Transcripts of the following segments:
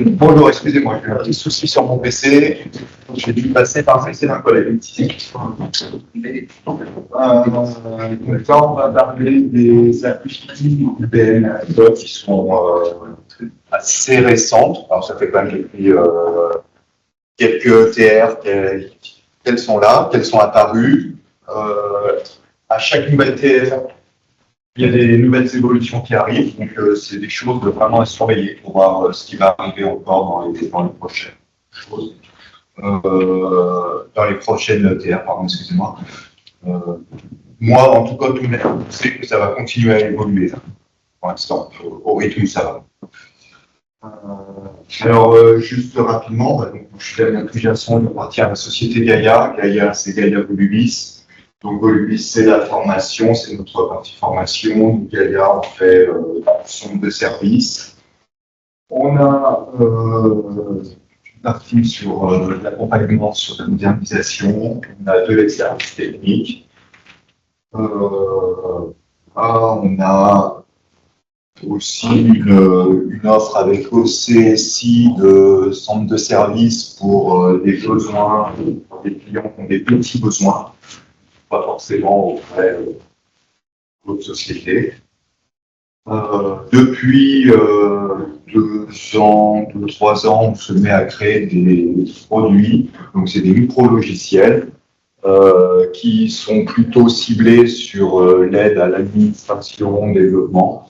Bonjour, excusez-moi, j'ai eu un petit souci sur mon PC. J'ai dû passer par le PC d'un collègue. Donc là, on va parler des applis IBM qui sont assez récentes. Alors, ça fait quand même depuis quelques TR qu'elles sont là, qu'elles sont apparues. À chaque nouvelle TR, il y a des nouvelles évolutions qui arrivent, donc c'est des choses vraiment à surveiller pour voir ce qui va arriver encore dans les prochaines choses, dans les prochaines TR, pardon, excusez-moi. Moi, en tout cas, tout le monde sait que ça va continuer à évoluer pour l'instant, au rythme où ça va. Alors, juste rapidement, donc, je suis Damien Pujason, je appartiens à la société Gaia. Gaia, c'est Gaia Volubis. Donc, Volubis, c'est la formation, c'est notre partie formation. Donc, Gaia, on fait une centre de service. On a une partie sur l'accompagnement, sur la modernisation. On a de l'exercice technique. On a aussi une offre avec OCSI de centre de service pour des besoins, pour des clients qui ont des petits besoins, pas forcément auprès d'autres sociétés. Depuis 2-3 ans, on se met à créer des produits, donc c'est des micro-logiciels qui sont plutôt ciblés sur l'aide à l'administration, développement.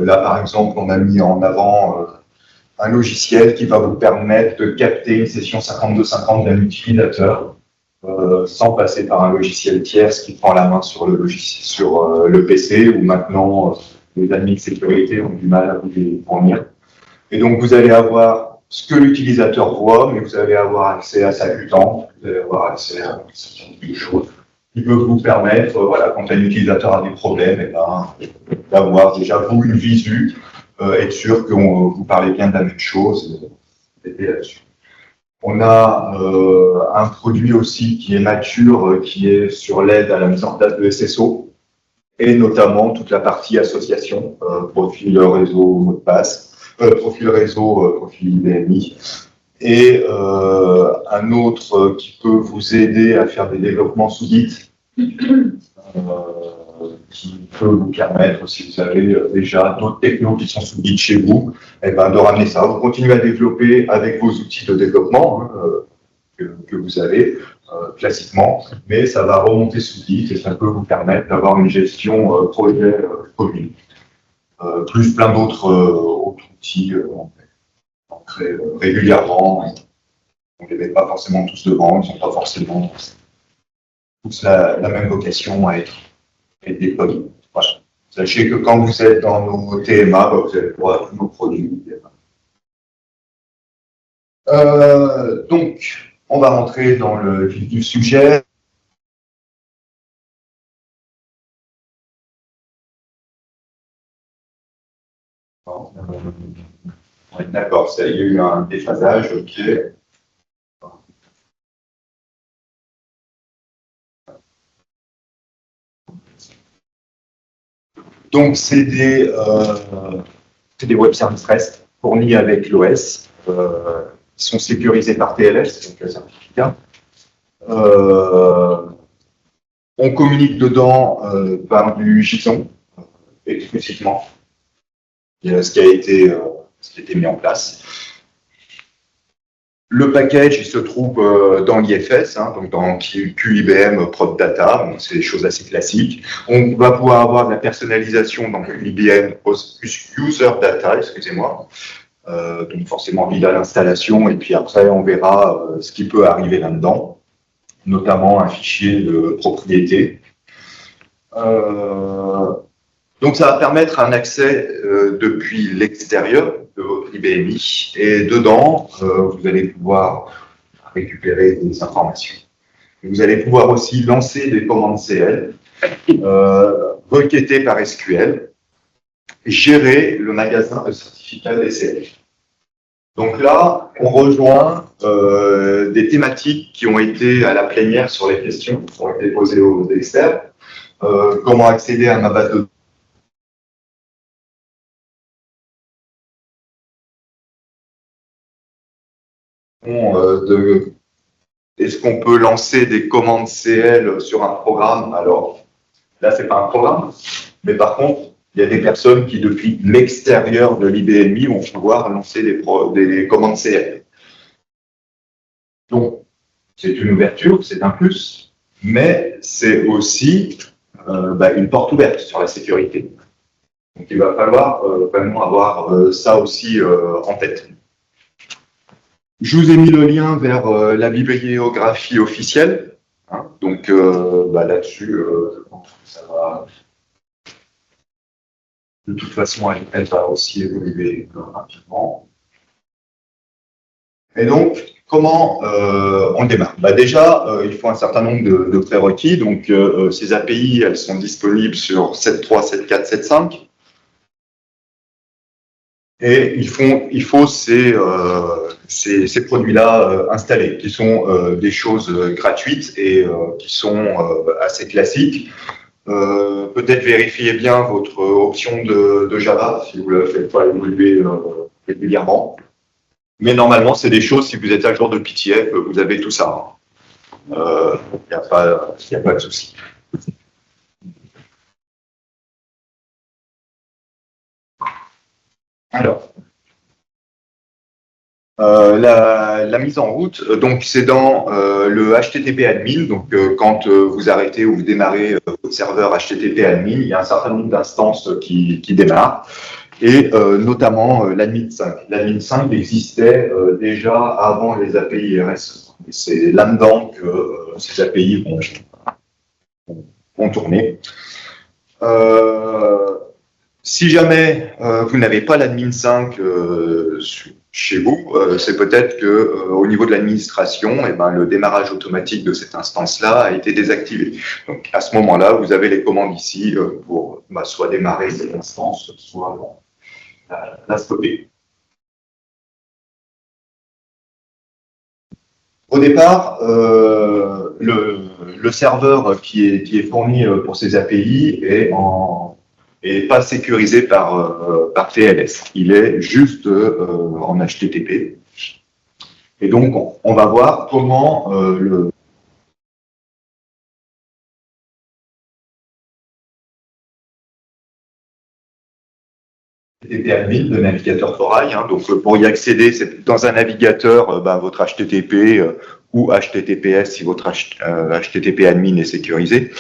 Là, par exemple, on a mis en avant un logiciel qui va vous permettre de capter une session 52-50 d'un utilisateur sans passer par un logiciel tierce qui prend la main sur le logiciel, sur le PC, où maintenant les admins de sécurité ont du mal à vous les fournir. Et donc, vous allez avoir ce que l'utilisateur voit, mais vous allez avoir accès à sa QTAN, vous allez avoir accès à certaines choses qui peuvent vous permettre, voilà, quand un utilisateur a des problèmes, et ben, d'avoir déjà vous une visu, être sûr que vous parlez bien de la même chose, et là-dessus. On a un produit aussi qui est mature, qui est sur l'aide à la mise en place de SSO, et notamment toute la partie association, profil réseau mot de passe, profil réseau, profil IBMI, et un autre qui peut vous aider à faire des développements sous Git, qui peut vous permettre, si vous avez déjà d'autres technos qui sont sous Git chez vous, eh ben, de ramener ça. Vous continuez à développer avec vos outils de développement que vous avez classiquement, mais ça va remonter sous Git et ça peut vous permettre d'avoir une gestion projet commune. Plus plein d'autres outils on crée régulièrement. On ne les met pas forcément tous devant, ils n'ont pas forcément tous la même vocation à être déployés. Voilà. Sachez que quand vous êtes dans nos TMA, vous allez voir tous nos produits. Donc, on va rentrer dans le vif du sujet. D'accord, il y a eu un déphasage, ok. Donc, c'est des web services REST fournis avec l'OS. Ils sont sécurisés par TLS, donc le certificat. On communique dedans par du JSON exclusivement, ce qui a été mis en place. Le package, il se trouve dans l'IFS, hein, donc dans QIBM Prod Data, donc c'est des choses assez classiques. On va pouvoir avoir de la personnalisation dans QIBM User Data, excusez-moi, donc forcément via l'installation, et puis après on verra ce qui peut arriver là-dedans, notamment un fichier de propriété. Donc ça va permettre un accès depuis l'extérieur de votre IBMI, et dedans, vous allez pouvoir récupérer des informations. Vous allez pouvoir aussi lancer des commandes CL, requêter par SQL, gérer le magasin de certificats DCL. Donc là, on rejoint des thématiques qui ont été à la plénière sur les questions qui ont été posées aux experts. Comment accéder à ma base de est-ce qu'on peut lancer des commandes CL sur un programme? Alors, là, c'est pas un programme, mais par contre, il y a des personnes qui, depuis l'extérieur de l'IBMI, vont pouvoir lancer des commandes CL. Donc, c'est une ouverture, c'est un plus, mais c'est aussi une porte ouverte sur la sécurité. Donc, il va falloir vraiment avoir ça aussi en tête. Je vous ai mis le lien vers la bibliographie officielle. Hein, donc, là-dessus, je pense que ça va. De toute façon, elle va aussi évoluer rapidement. Et donc, comment on démarre? Déjà, il faut un certain nombre de prérequis. Donc, ces API, elles sont disponibles sur 7.3, 7.4, 7.5. Et il faut ces produits-là installés, qui sont des choses gratuites et qui sont assez classiques. Peut-être vérifiez bien votre option de Java, si vous ne le faites pas évoluer régulièrement. Mais normalement, c'est des choses, si vous êtes à jour de PTF, vous avez tout ça. Il n'y a pas de souci. Alors, la mise en route, donc c'est dans le HTTP admin. Donc, quand vous arrêtez ou vous démarrez votre serveur HTTP admin, il y a un certain nombre d'instances qui démarrent, et notamment l'admin 5. L'admin 5 existait déjà avant les API RS. C'est là-dedans que ces API vont tourner. Si jamais vous n'avez pas l'admin 5 chez vous, c'est peut-être que au niveau de l'administration, le démarrage automatique de cette instance-là a été désactivé. Donc à ce moment-là, vous avez les commandes ici pour soit démarrer cette instance, soit la stopper. Au départ, le serveur qui est fourni pour ces API est pas sécurisé par TLS. Il est juste en HTTP. Et donc, on va voir comment le HTTP admin, le navigateur Forail. Hein, donc, pour y accéder, c'est dans un navigateur, votre HTTP ou HTTPS si votre HTTP admin est sécurisé.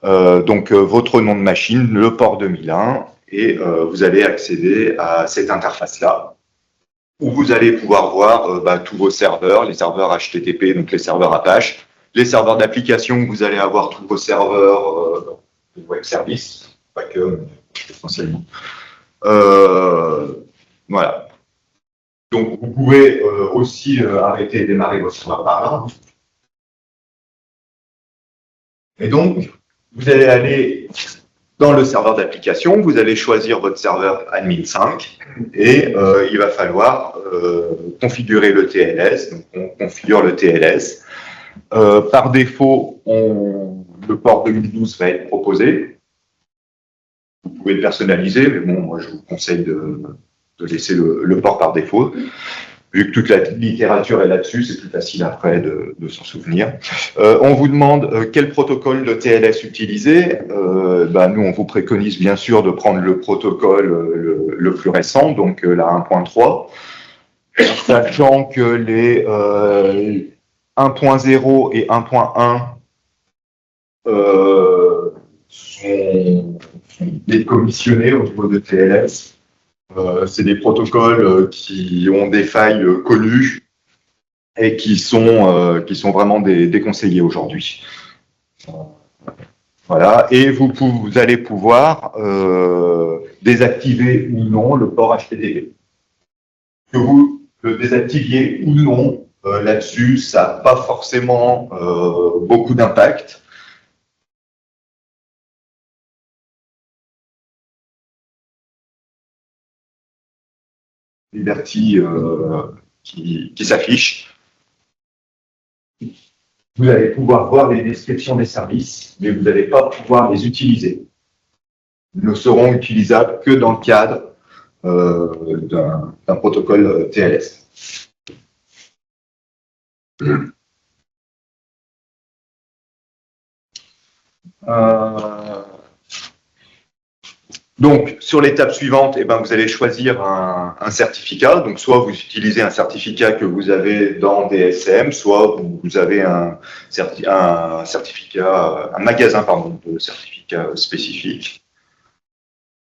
Donc, votre nom de machine, le port 2001, et vous allez accéder à cette interface-là, où vous allez pouvoir voir tous vos serveurs, les serveurs HTTP, donc les serveurs Apache, les serveurs d'application, vous allez avoir tous vos serveurs de web service, pas que, essentiellement. Voilà. Donc, vous pouvez aussi arrêter et démarrer votre serveur par là. Et donc, vous allez aller dans le serveur d'application, vous allez choisir votre serveur admin 5 et il va falloir configurer le TLS. Donc, on configure le TLS. Par défaut, le port 2012 va être proposé. Vous pouvez le personnaliser, mais bon, moi, je vous conseille de laisser le port par défaut. Vu que toute la littérature est là-dessus, c'est plus facile après de s'en souvenir. On vous demande quel protocole de TLS utiliser. Nous, on vous préconise bien sûr de prendre le protocole le plus récent, donc la 1.3, sachant que les 1.0 et 1.1 sont décommissionnés au niveau de TLS. C'est des protocoles qui ont des failles connues et qui sont vraiment déconseillés aujourd'hui. Voilà, et vous allez pouvoir désactiver ou non le port HTTP. Que vous le désactiviez ou non, là-dessus, ça n'a pas forcément beaucoup d'impact. Liberty qui s'affiche. Vous allez pouvoir voir les descriptions des services, mais vous n'allez pas pouvoir les utiliser. Ils ne seront utilisables que dans le cadre d'un protocole TLS. Donc, sur l'étape suivante, eh ben, vous allez choisir un certificat. Donc, soit vous utilisez un certificat que vous avez dans DSM, soit vous avez un magasin de certificats spécifiques.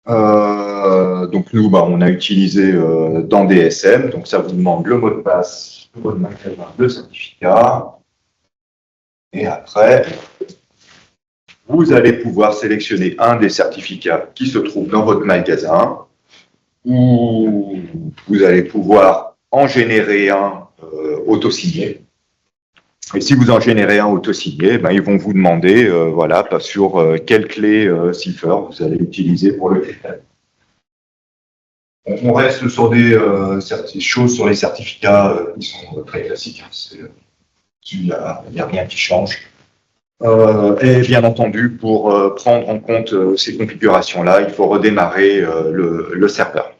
Donc, nous, on a utilisé dans DSM. Donc, ça vous demande le mot de passe, le mot de magasin, le certificat. Et après, vous allez pouvoir sélectionner un des certificats qui se trouve dans votre magasin, ou vous allez pouvoir en générer un auto-signé. Et si vous en générez un auto-signé, ils vont vous demander voilà, sur quelle clé Cipher vous allez utiliser pour le critère. On reste sur des choses sur les certificats qui sont très classiques. Il n'y a rien qui change. Et bien entendu, pour prendre en compte ces configurations-là, il faut redémarrer le serveur.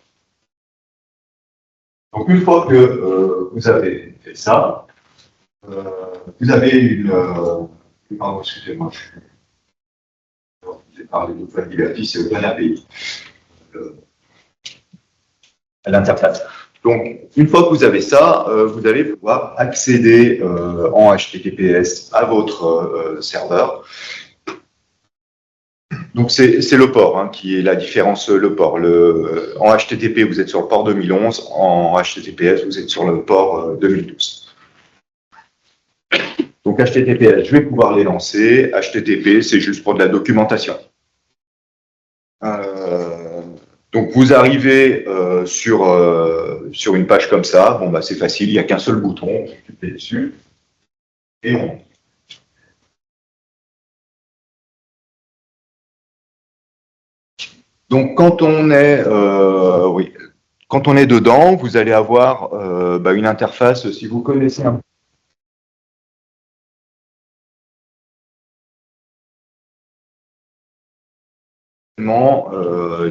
Donc, une fois que vous avez fait ça, vous avez une... pardon, excusez-moi, j'ai parlé de Open Liberty, c'est Open API, à l'interface. Donc, une fois que vous avez ça, vous allez pouvoir accéder en HTTPS à votre serveur. Donc, c'est le port qui est la différence, le port. En HTTP, vous êtes sur le port 2011. En HTTPS, vous êtes sur le port 2012. Donc, HTTPS, je vais pouvoir les lancer. HTTP, c'est juste pour de la documentation. Donc, vous arrivez sur une page comme ça. Bon, c'est facile, il n'y a qu'un seul bouton. On clique dessus et on... Donc, quand on est dedans, vous allez avoir une interface, si vous connaissez un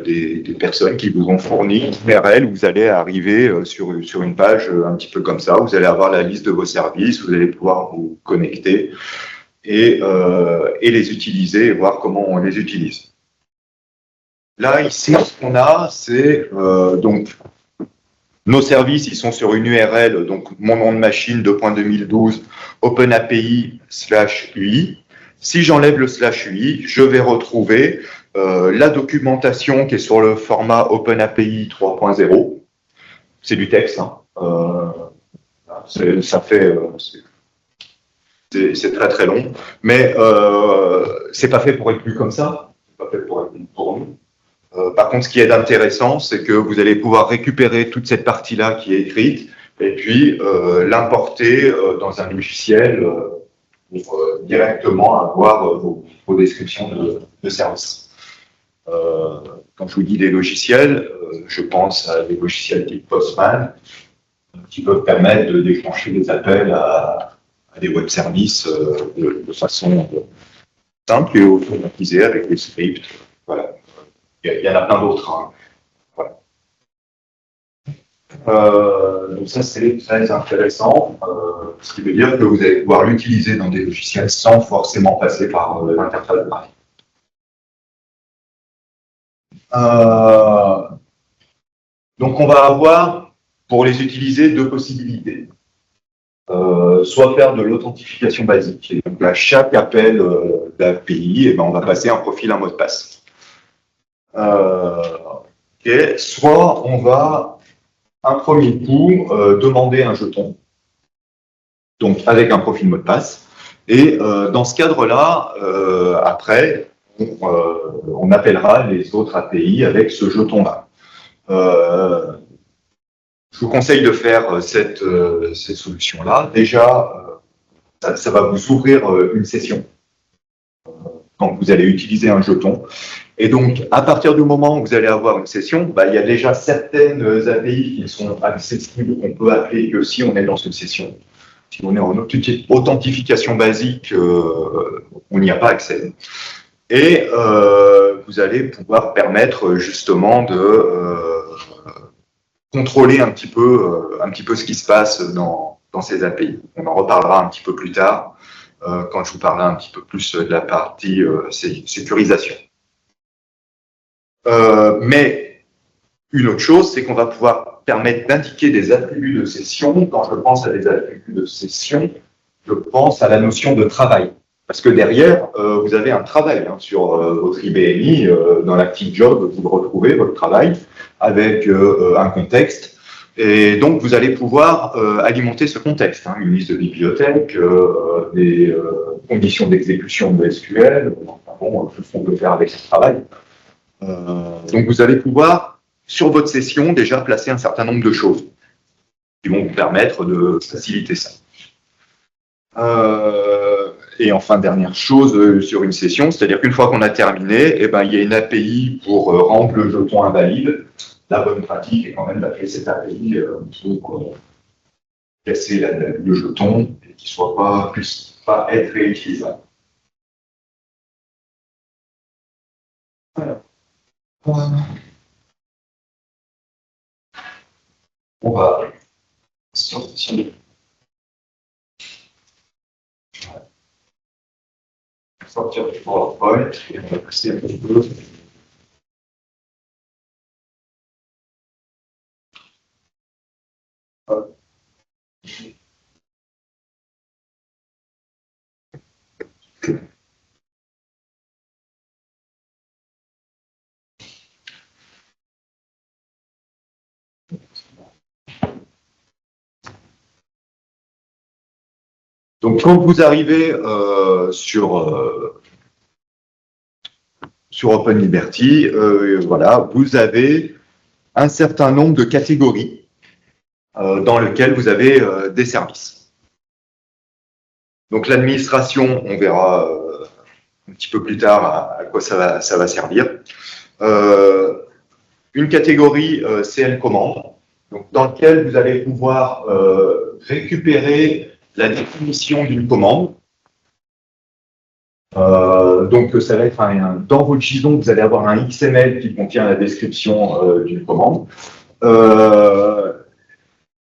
des personnes qui vous ont fourni une URL, vous allez arriver sur une page un petit peu comme ça. Vous allez avoir la liste de vos services, vous allez pouvoir vous connecter et les utiliser et voir comment on les utilise. Là, ici, ce qu'on a, c'est donc nos services, ils sont sur une URL, donc mon nom de machine 2.2012 OpenAPI/UI. Si j'enlève le /UI, je vais retrouver la documentation qui est sur le format OpenAPI 3.0. C'est du texte. Ça fait... c'est très très long, mais c'est pas fait pour être lu comme ça. C'est pas fait pour être lu pour nous. Par contre, ce qui est intéressant, c'est que vous allez pouvoir récupérer toute cette partie-là qui est écrite et puis l'importer dans un logiciel pour directement avoir vos descriptions de services. Quand je vous dis des logiciels, je pense à des logiciels type Postman qui peuvent permettre de déclencher des appels à des web services de façon simple et automatisée avec des scripts. Voilà. Il y en a plein d'autres. Voilà. Donc ça, c'est très intéressant, ce qui veut dire que vous allez pouvoir l'utiliser dans des logiciels sans forcément passer par l'interface graphique. Donc on va avoir, pour les utiliser, deux possibilités. Soit faire de l'authentification basique. Et donc à chaque appel d'API, on va passer un profil, un mot de passe. Soit on va un premier coup demander un jeton, donc avec un profil mot de passe, et dans ce cadre-là, après, on appellera les autres API avec ce jeton-là. Je vous conseille de faire cette solution-là. Déjà, ça va vous ouvrir une session quand vous allez utiliser un jeton. Et donc, à partir du moment où vous allez avoir une session, il y a déjà certaines API qui sont accessibles, qu'on peut appeler que si on est dans une session. Si on est en authentification basique, on n'y a pas accès. Et vous allez pouvoir permettre justement de contrôler un petit peu ce qui se passe dans dans ces API. On en reparlera un petit peu plus tard quand je vous parlerai un petit peu plus de la partie sécurisation. Mais une autre chose, c'est qu'on va pouvoir permettre d'indiquer des attributs de session. Quand je pense à des attributs de session, je pense à la notion de travail. Parce que derrière, vous avez un travail sur votre IBMI, dans l'Active Job, vous le retrouvez, votre travail, avec un contexte. Et donc, vous allez pouvoir alimenter ce contexte. Une liste de bibliothèques, des conditions d'exécution de SQL, bon, tout ce qu'on peut faire avec ce travail. Donc, vous allez pouvoir, sur votre session, déjà placer un certain nombre de choses qui vont vous permettre de faciliter ça. Et enfin, dernière chose sur une session, c'est-à-dire qu'une fois qu'on a terminé, eh ben, il y a une API pour rendre le jeton invalide. La bonne pratique est quand même d'appeler cette API pour casser le jeton et qu'il ne puisse pas être réutilisable. On va sortir. Sortir du PowerPoint et on va passer un petit peu. Donc, quand vous arrivez sur Open Liberty, voilà, vous avez un certain nombre de catégories dans lesquelles vous avez des services. Donc, l'administration, on verra un petit peu plus tard à quoi ça va servir. Une catégorie CL commande, donc, dans laquelle vous allez pouvoir récupérer la définition d'une commande. Donc, ça va être dans votre JSON, vous allez avoir un XML qui contient la description d'une commande.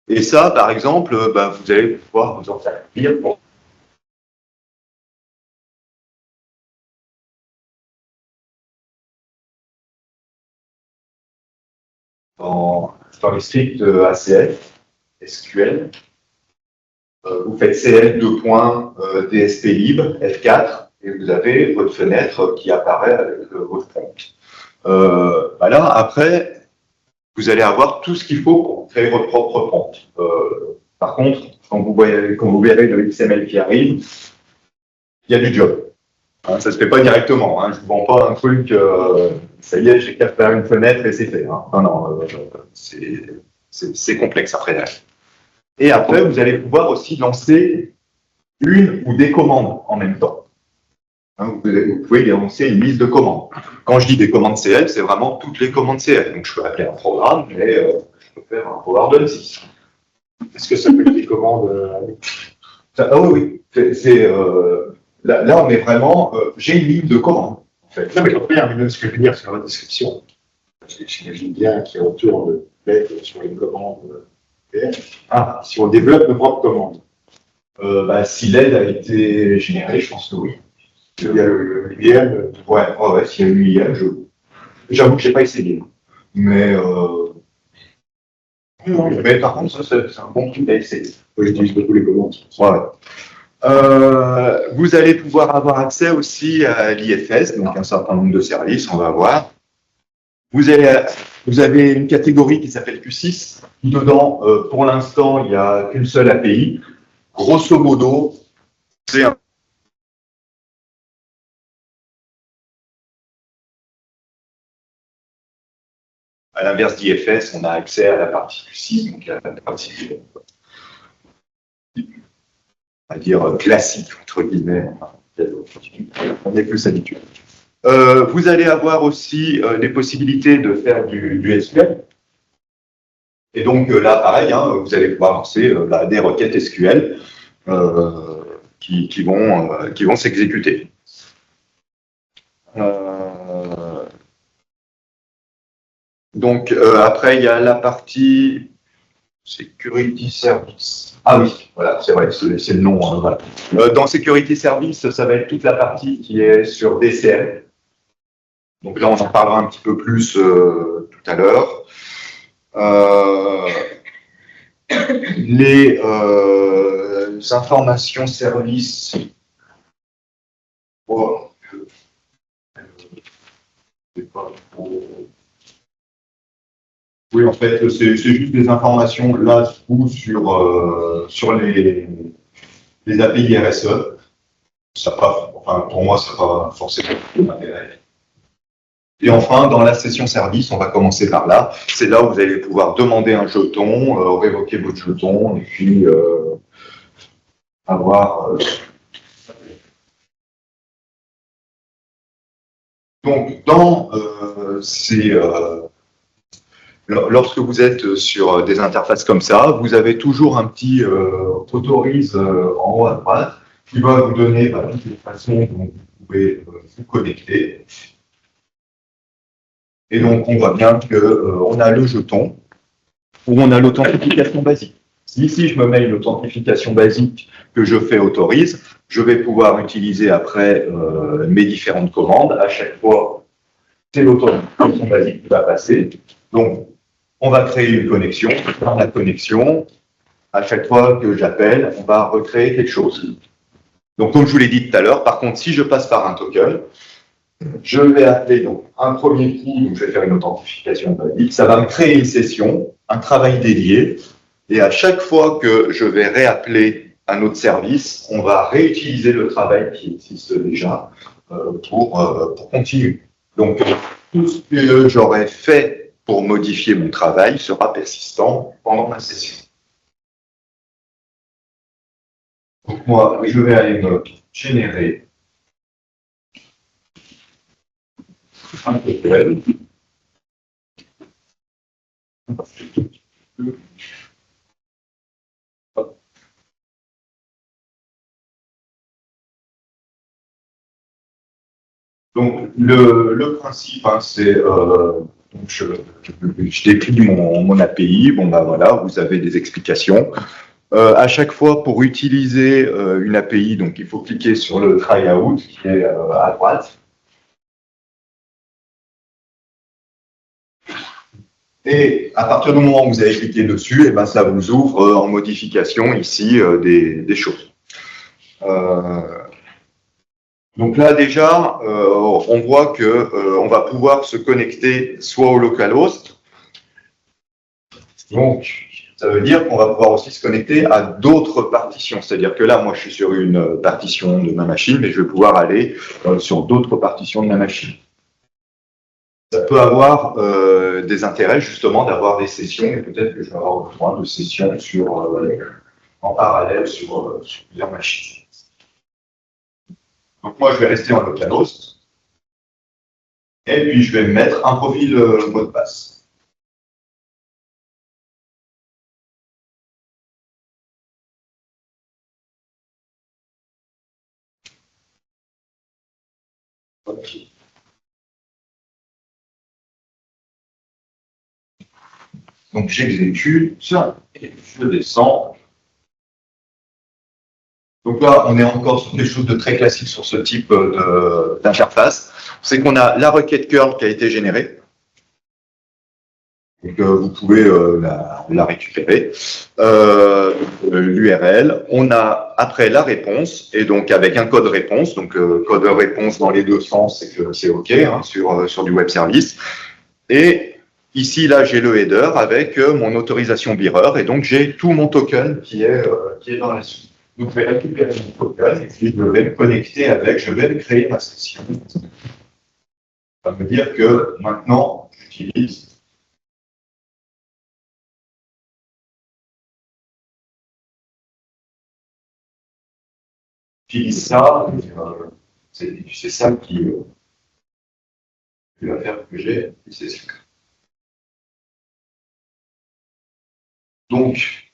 Et ça, par exemple, vous allez pouvoir vous en servir pour dans les scripts ACF, SQL. Vous faites CL DSP lib F4 et vous avez votre fenêtre qui apparaît avec votre prompt. Là, après, vous allez avoir tout ce qu'il faut pour créer votre propre prompt. Par contre, quand vous verrez le XML qui arrive, il y a du job. Ça ne se fait pas directement. Je ne vous vends pas un truc, ça y est, j'ai qu'à faire une fenêtre et c'est fait. Non, c'est complexe après. Et après, vous allez pouvoir aussi lancer une ou des commandes en même temps. Vous pouvez lancer une liste de commandes. Quand je dis des commandes CL, c'est vraiment toutes les commandes CL. Donc, je peux appeler un programme, mais je peux faire un forward 6. Est-ce que ça peut être des commandes oui. Là, on est vraiment... j'ai une ligne de commandes. En fait. Non, mais quand bien, ce que je veux dire sur la description, j'imagine bien qu'il retourne peut-être sur une commande PM. Si on développe nos propres commandes. Si l'aide a été générée, je pense que oui. Il y a l'IM. Ouais, s'il y a eu l'IM, j'avoue que je n'ai pas essayé. Mais par contre, ça, c'est un bon truc à essayer. J'utilise beaucoup les commandes. Ouais. Vous allez pouvoir avoir accès aussi à l'IFS, donc un certain nombre de services, on va voir. Vous avez une catégorie qui s'appelle Q6. Dedans, pour l'instant, il n'y a qu'une seule API. Grosso modo, c'est un... À l'inverse d'IFS, on a accès à la partie Q6, donc à la partie, on va dire, classique, entre guillemets. On est plus habitué. Vous allez avoir aussi des possibilités de faire du SQL. Et donc là, pareil, vous allez pouvoir lancer des requêtes SQL qui vont s'exécuter. Donc après, il y a la partie Security Service. Ah oui, voilà, c'est vrai, c'est le nom. Hein, voilà. Dans Security Service, ça va être toute la partie qui est sur DCM. Donc là, on en parlera un petit peu plus tout à l'heure. Les informations services. Oh, oui, en fait, c'est juste des informations là sur les API RSE. Ça pas, enfin, pour moi, ça n'a pas forcément d'intérêt. Et enfin, dans la session service, on va commencer par là. C'est là où vous allez pouvoir demander un jeton, révoquer votre jeton, et puis avoir... Donc, lorsque vous êtes sur des interfaces comme ça, vous avez toujours un petit autorise en haut à droite qui va vous donner toutes les façons dont vous pouvez vous connecter. Et donc, on voit bien qu'on a le jeton, où on a l'authentification basique. Si ici, je me mets une authentification basique que je fais autorise, je vais pouvoir utiliser après mes différentes commandes. À chaque fois, c'est l'authentification basique qui va passer. Donc, on va créer une connexion. Dans la connexion, à chaque fois que j'appelle, on va recréer quelque chose. Donc, comme je vous l'ai dit tout à l'heure, par contre, si je passe par un token, je vais appeler donc un premier coup, donc je vais faire une authentification basique. Ça va me créer une session, un travail dédié. Et à chaque fois que je vais réappeler un autre service, on va réutiliser le travail qui existe déjà pour continuer. Donc, tout ce que j'aurais fait pour modifier mon travail sera persistant pendant ma session. Donc, moi, je vais aller me générer un token. Donc, le principe, hein, c'est, je décline mon API, bon ben voilà, vous avez des explications. À chaque fois, pour utiliser une API, donc il faut cliquer sur le tryout qui est à droite. Et à partir du moment où vous avez cliqué dessus, et ben ça vous ouvre en modification ici des choses. Donc là déjà, on voit que on va pouvoir se connecter soit au localhost. Donc ça veut dire qu'on va pouvoir aussi se connecter à d'autres partitions. C'est-à-dire que là, moi, je suis sur une partition de ma machine, mais je vais pouvoir aller sur d'autres partitions de ma machine. Ça peut avoir des intérêts justement d'avoir des sessions, et peut-être que je vais avoir besoin de sessions en parallèle sur plusieurs machines. Donc moi, je vais rester en localhost. Et puis, je vais me mettre un profil mot de passe. OK. Donc, j'exécute et je descends. Donc là, on est encore sur des choses de très classiques sur ce type d'interface. C'est qu'on a la requête curl qui a été générée. Donc, vous pouvez la récupérer. L'URL. On a après la réponse, et donc avec un code réponse. Donc, code réponse dans les deux sens, c'est que c'est OK hein, sur du web service. Et ici, là, j'ai le header avec mon autorisation bearer, et donc j'ai tout mon token qui est dans la suite. Donc, je vais récupérer mon token, et puis je vais me connecter avec, je vais créer ma session. Ça va me dire que maintenant, j'utilise ça, c'est ça qui va faire que j'ai une session. Donc,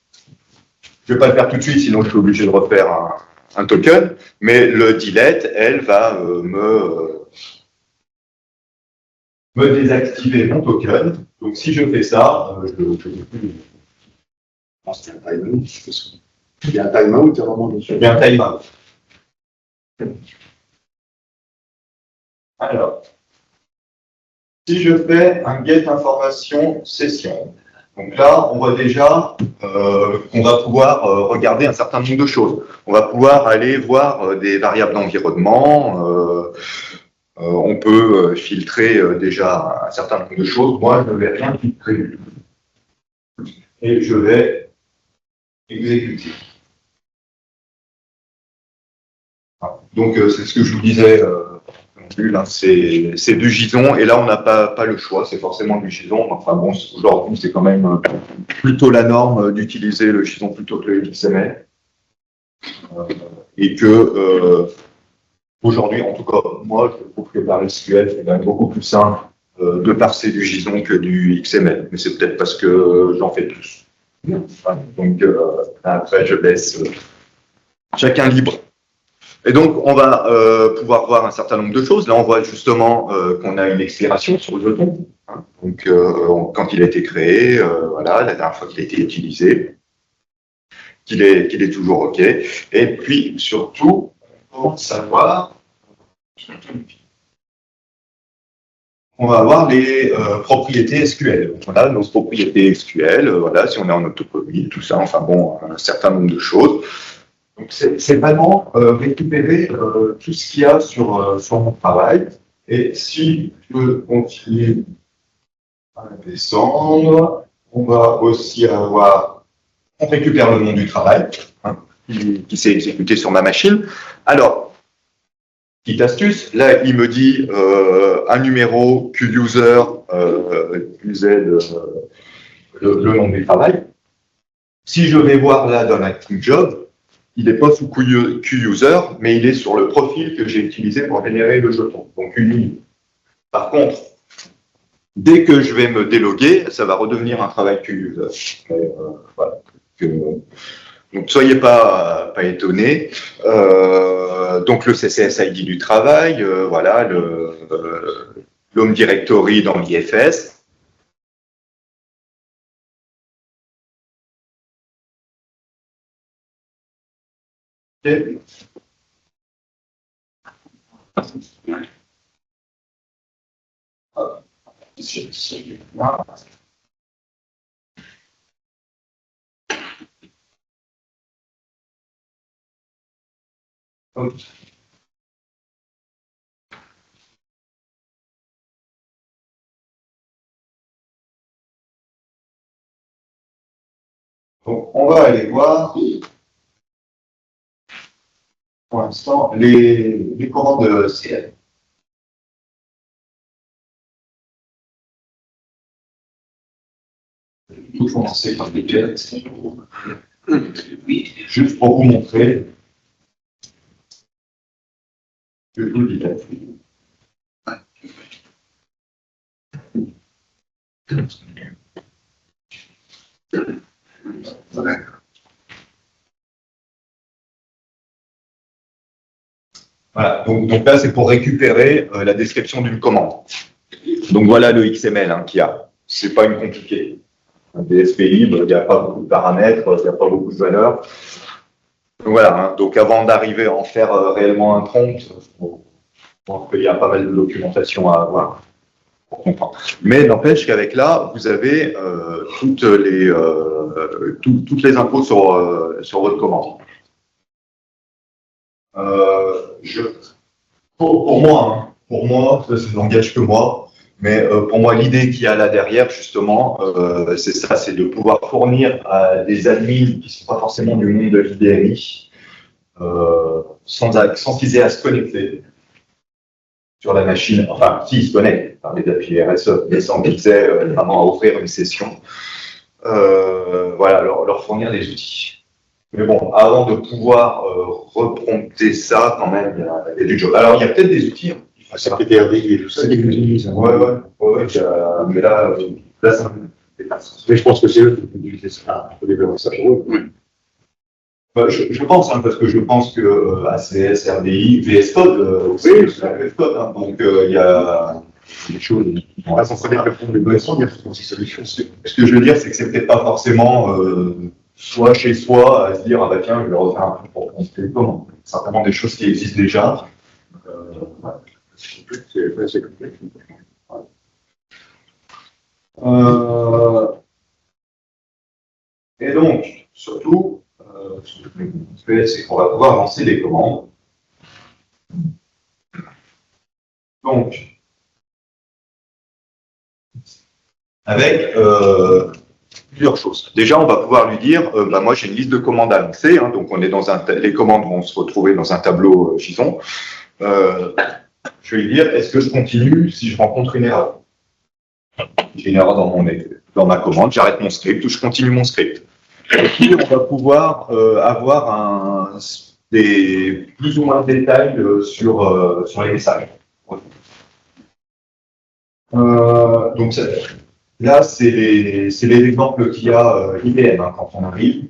je ne vais pas le faire tout de suite, sinon je suis obligé de refaire un token, mais le delete, elle va me désactiver mon token. Donc, si je fais ça, je pense qu'il y a un timeout. Il y a un timeout, il y a vraiment dessus. Il y a un timeout. Alors, si je fais un get information session, donc là, on voit déjà qu'on va pouvoir regarder un certain nombre de choses. On va pouvoir aller voir des variables d'environnement. On peut filtrer déjà un certain nombre de choses. Moi, je ne vais rien filtrer. Et je vais exécuter. Donc, c'est ce que je vous disais. C'est du JSON, et là on n'a pas le choix, c'est forcément du JSON. Enfin bon, aujourd'hui c'est quand même plutôt la norme d'utiliser le JSON plutôt que le XML. Et que aujourd'hui, en tout cas, moi je trouve que par SQL c'est quand même beaucoup plus simple de parser du JSON que du XML. Mais c'est peut-être parce que j'en fais plus. Donc après je laisse chacun libre. Et donc, on va pouvoir voir un certain nombre de choses. Là, on voit justement qu'on a une expiration sur le jeton. Hein. Donc, quand il a été créé, voilà, la dernière fois qu'il a été utilisé, qu'il est toujours OK. Et puis, surtout, on va savoir, on va avoir les propriétés SQL. Donc, on a nos propriétés SQL, voilà, si on est en autocomplete, tout ça, enfin bon, un certain nombre de choses. Donc, c'est vraiment récupérer tout ce qu'il y a sur mon travail. Et si je continue à descendre, on va aussi avoir, on récupère le nom du travail hein, qui s'est exécuté sur ma machine. Alors, petite astuce, là, il me dit un numéro, QUser, QZ, le nom du travail. Si je vais voir là dans Active Job, il n'est pas sous QUser, mais il est sur le profil que j'ai utilisé pour générer le jeton, donc une ligne. Par contre, dès que je vais me déloguer, ça va redevenir un travail QUser. Voilà. Donc, soyez pas étonnés. Donc, le CCS ID du travail, voilà, l'Home Directory dans l'IFS. Okay. Donc, on va aller voir pour l'instant les commandes CL. Il faut commencer par les jets. Juste pour vous montrer que je vous dis là. Voilà, donc là c'est pour récupérer la description d'une commande. Donc voilà le XML hein, qu'il y a. C'est pas une compliquée. Un PSP libre, il n'y a pas beaucoup de paramètres, il n'y a pas beaucoup de valeurs. Donc voilà, hein, donc avant d'arriver à en faire réellement un prompt, je pense qu'il y a pas mal de documentation à avoir pour comprendre. Mais n'empêche qu'avec là, vous avez toutes les infos sur votre commande. Pour moi, ça n'engage que moi, mais pour moi, l'idée qu'il y a là derrière, justement, c'est ça, c'est de pouvoir fournir à des admins qui ne sont pas forcément du monde de l'IDRI, sans qu'ils aient à se connecter sur la machine, enfin, s'ils se connectent par les API RSE, mais sans qu'ils aient vraiment à offrir une session, voilà, leur fournir des outils. Mais bon, avant de pouvoir reprompter ça, quand même, il y a du job. Alors, il y a peut-être des outils. C'est un PTRD et tout ça. Ouais, mais là ça mais je pense que c'est eux qui peuvent utiliser ça, pour développer ça pour eux. Oui. Je pense, hein, parce que je pense que ACS, RDI, VS Code, c'est VS Code, hein, donc il y a des choses. On va s'en connaître le fond des besoins, il y a aussi solutions. Ce que je veux dire, c'est que c'est peut-être pas forcément soit chez soi, à se dire, ah bah tiens, je vais refaire un truc pour construire comment. Certainement des choses qui existent déjà. C'est complexe. Et donc, surtout, ce qu'on fait, c'est qu'on va pouvoir lancer des commandes. Donc, avec plusieurs choses. Déjà, on va pouvoir lui dire, bah, moi j'ai une liste de commandes à lancer, hein, donc on est dans les commandes vont se retrouver dans un tableau JSON. Je vais lui dire, est-ce que je continue si je rencontre une erreur? J'ai une erreur dans ma commande, j'arrête mon script ou je continue mon script. Et puis, on va pouvoir avoir plus ou moins de détails sur les messages. Donc, là, c'est les exemples qu'il y a IBM hein, quand on arrive.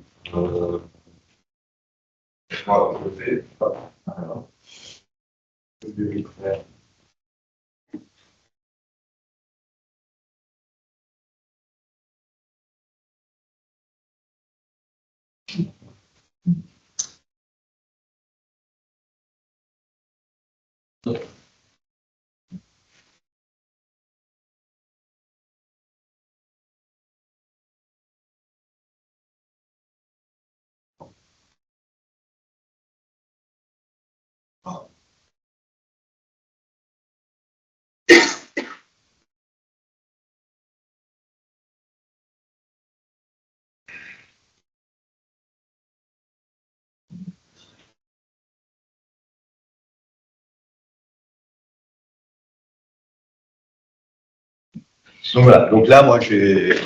Donc voilà, donc là, moi, j'ai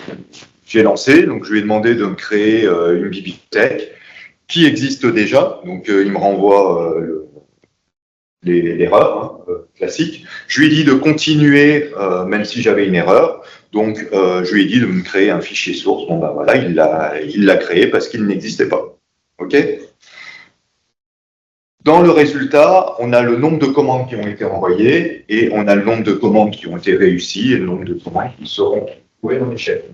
lancé, donc je lui ai demandé de me créer une bibliothèque qui existe déjà, donc il me renvoie l'erreur hein, classique. Je lui ai dit de continuer, même si j'avais une erreur, donc je lui ai dit de me créer un fichier source, bon ben voilà, il l'a créé parce qu'il n'existait pas. OK ? Dans le résultat, on a le nombre de commandes qui ont été envoyées et on a le nombre de commandes qui ont été réussies et le nombre de commandes qui seront trouvées dans l'échelle.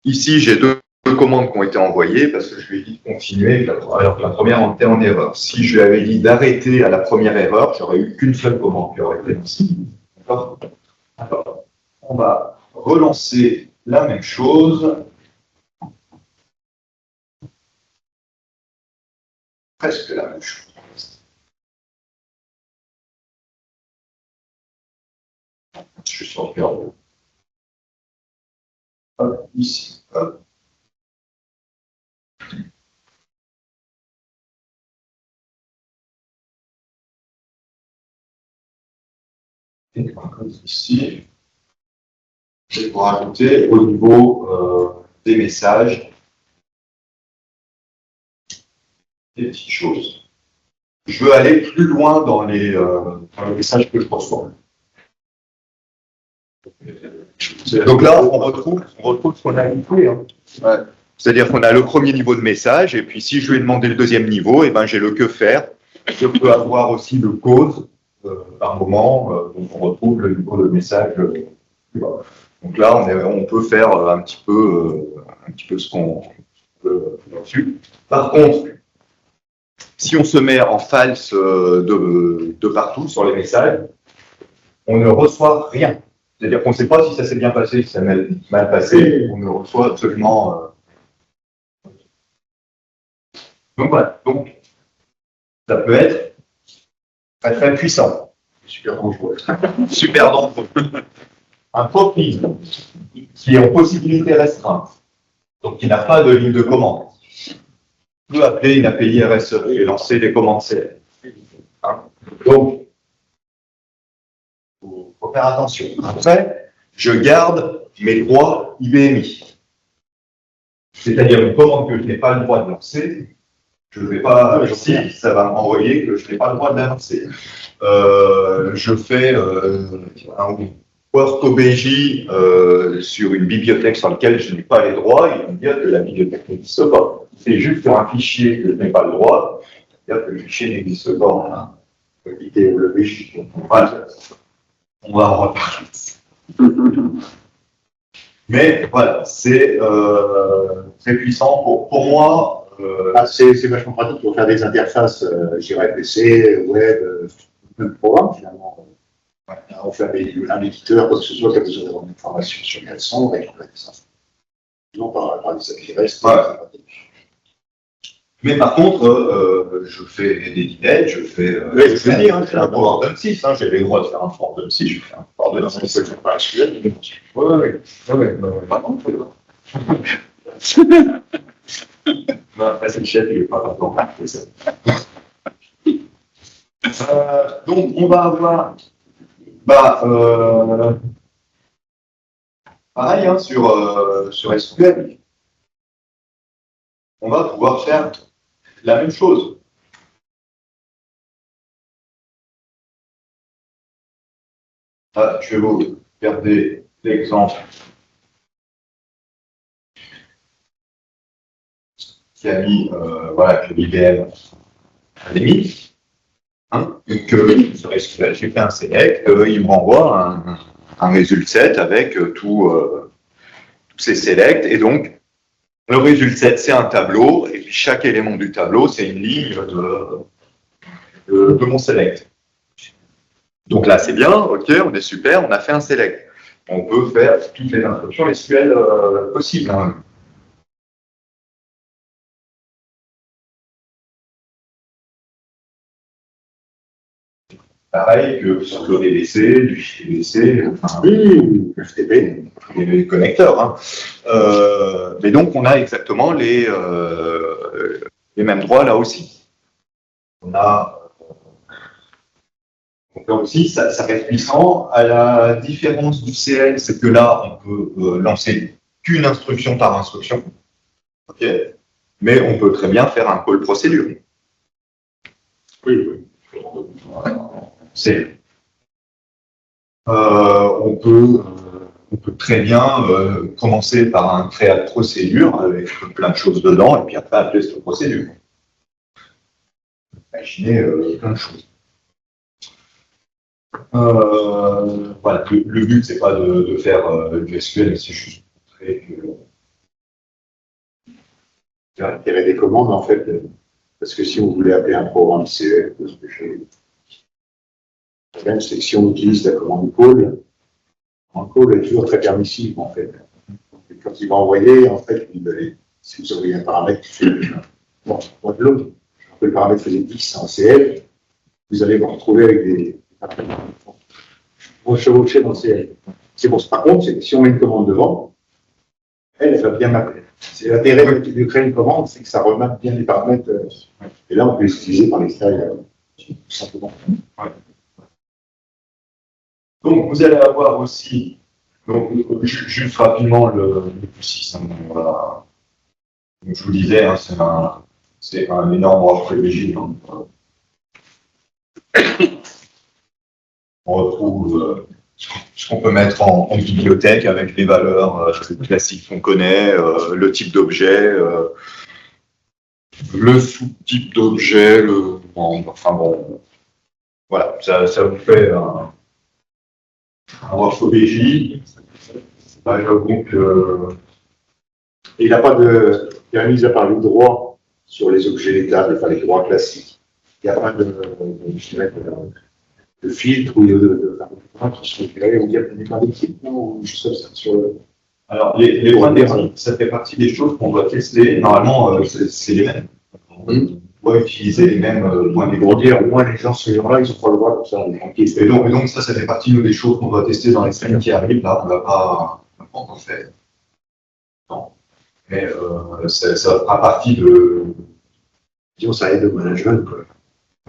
Ici, j'ai deux commandes qui ont été envoyées parce que je lui ai dit de continuer alors que la première était en erreur. Si je lui avais dit d'arrêter à la première erreur, j'aurais eu qu'une seule commande qui aurait été lancée. D'accord ? Alors, on va relancer la même chose. Presque la même chose. Je suis en période. Hop, ici. Hop. Et ici, je vais pouvoir ajouter au niveau des messages des petites choses. Je veux aller plus loin dans les messages que je reçois. Donc là, on retrouve ce qu'on a indiqué. Hein. Ouais. C'est-à-dire qu'on a le premier niveau de message, et puis si je lui ai demandé le deuxième niveau, eh ben, j'ai le que faire. Je peux avoir aussi le cause par moment, donc on retrouve le niveau de message. Donc là, on peut faire un petit peu ce qu'on veut là-dessus. Par contre, si on se met en false de partout sur les messages, on ne reçoit rien. C'est-à-dire qu'on ne sait pas si ça s'est bien passé, si ça s'est mal passé, on ne reçoit absolument. Donc voilà. Donc, ça peut être très très puissant. Super dangereux. Super dangereux. Un profil qui est en possibilité restreinte, donc qui n'a pas de ligne de commande, peut appeler une API RSE et lancer des commandes CL. Hein? Donc, il faut faire attention. Après, je garde mes droits IBMI. C'est-à-dire une commande que je n'ai pas le droit de lancer, je ne vais pas, si ça va m'envoyer que je n'ai pas le droit de la lancer. Je fais un port OBJ sur une bibliothèque sur laquelle je n'ai pas les droits, il va me dire que la bibliothèque n'existe pas. C'est juste sur un fichier que je n'ai pas le droit, c'est-à-dire que le fichier n'existe pas. Voilà. On va en reparler. Mais voilà, c'est très puissant pour moi. C'est vachement pratique pour faire des interfaces, je dirais PC, web, même programme finalement. On fait un éditeur, quoi que ce soit, qui a besoin d'avoir une information sur 400, on va trouver ça. Non, par des API REST. Mais par contre, je fais des dinettes, je fais un Power Dump 6, j'ai les droits de faire un Power Dump 6, je fais un Power Dump 6. C'est pas un sujet. Ouais. Non, après, c'est le chef, il n'est pas content. Donc, on va avoir, pareil, sur SQL, on va pouvoir faire la même chose. Je vais vous garder l'exemple qui a mis, que l'IBM a mis, que sur SQL, j'ai fait un select, il me renvoie un résultat set avec tous ces selects, et donc le résultat set, c'est un tableau, et puis chaque élément du tableau, c'est une ligne de mon select. Donc là, c'est bien, ok, on est super, on a fait un select. On peut faire toutes les instructions SQL possibles. Pareil que sur le DBC, du DBC, le FTP, les connecteurs. Mais donc, on a exactement les mêmes droits là aussi. On a donc là aussi, ça reste puissant. À la différence du CL, c'est que là, on peut lancer qu'une instruction par instruction. Ok. Mais on peut très bien faire un call procédure. Oui. On peut très bien commencer par un créat de procédure avec plein de choses dedans et puis après appeler cette procédure. Imaginez plein de choses. Voilà, le but c'est pas de faire du SQL, mais c'est juste de montrer que l'intérêt des commandes en fait, parce que si on voulait appeler un programme CE, le problème c'est que si on utilise la commande call, un call est toujours très permissif en fait. Et quand il va envoyer, en fait, si vous envoyez un paramètre qui fait le paramètre faisait 10 en CL, vous allez vous retrouver avec des vont chevaucher dans le CL. C'est bon. Par contre, si on met une commande devant, elle va bien mapper. C'est l'intérêt de créer une commande, c'est que ça remappe bien les paramètres. Et là, on peut les utiliser par l'extérieur, tout simplement. Ouais. Donc, vous allez avoir aussi, donc, juste rapidement, le Q6. Voilà. Donc, je vous disais, c'est un énorme ordre privilégié. On retrouve ce qu'on peut mettre en bibliothèque avec les valeurs classiques qu'on connaît, le type d'objet, le sous-type d'objet, voilà, ça vous fait un morphologie. Donc, il n'a pas de mis à part les droits sur les objets étables, enfin les droits classiques. Il n'y a pas de filtre ou de qui sont créés, ou il y a des points d'équipe, ou juste comme ça sur le. Alors, les points d'équipe, ça fait partie des choses qu'on doit tester. Normalement, c'est les mêmes. On doit utiliser les mêmes points d'équipe. Pour dire, au moins, les gens, ce genre-là, ils ont pas le droit comme ça. Et donc, ça fait partie des choses qu'on doit tester dans les semaines qui arrivent. Là, on ne l'a pas encore fait. Non. Mais ça fera partie de. Disons, ça aide au management, quoi.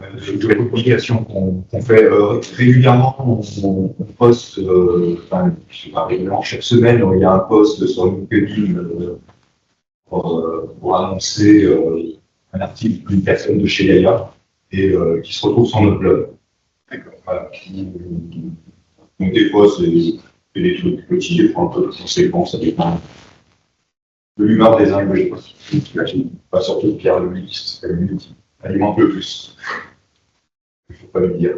De publications qu'on fait régulièrement, on poste, régulièrement, chaque semaine, il y a un post sur LinkedIn pour annoncer un article d'une personne de chez Gaia et qui se retrouve sur notre blog. Voilà. Donc des fois, c'est des trucs petits, des fois un peu conséquents, ça dépend de l'humeur des uns et des autres. Pas surtout Pierre Louis, qui s'appelle Unity. Alimente le plus. Il ne faut pas le dire.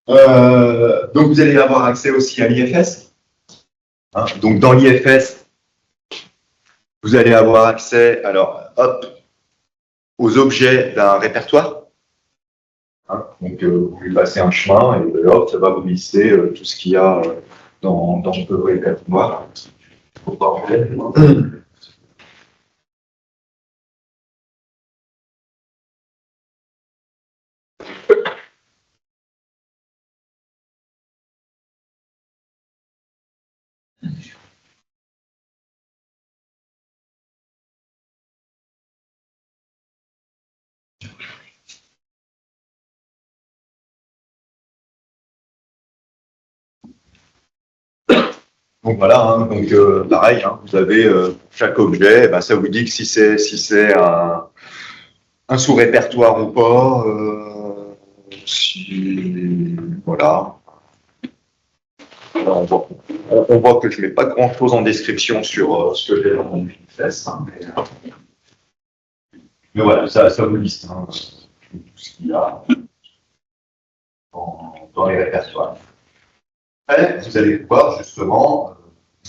Donc, vous allez avoir accès aussi à l'IFS. Hein. Donc, dans l'IFS, vous allez avoir accès, alors, hop, aux objets d'un répertoire. Hein. Donc, vous lui passez un chemin et hop, ça va vous lister tout ce qu'il y a dans le répertoire. Faut pas en faire. Donc voilà, hein, donc pareil, hein, vous avez chaque objet, ben, ça vous dit que si c'est un sous-répertoire ou pas, voilà. Alors, on voit que je ne mets pas grand-chose en description sur ce que j'ai dans mon manifeste, hein, mais voilà, ça vous liste hein, tout ce qu'il y a dans les répertoires. Après, vous allez pouvoir justement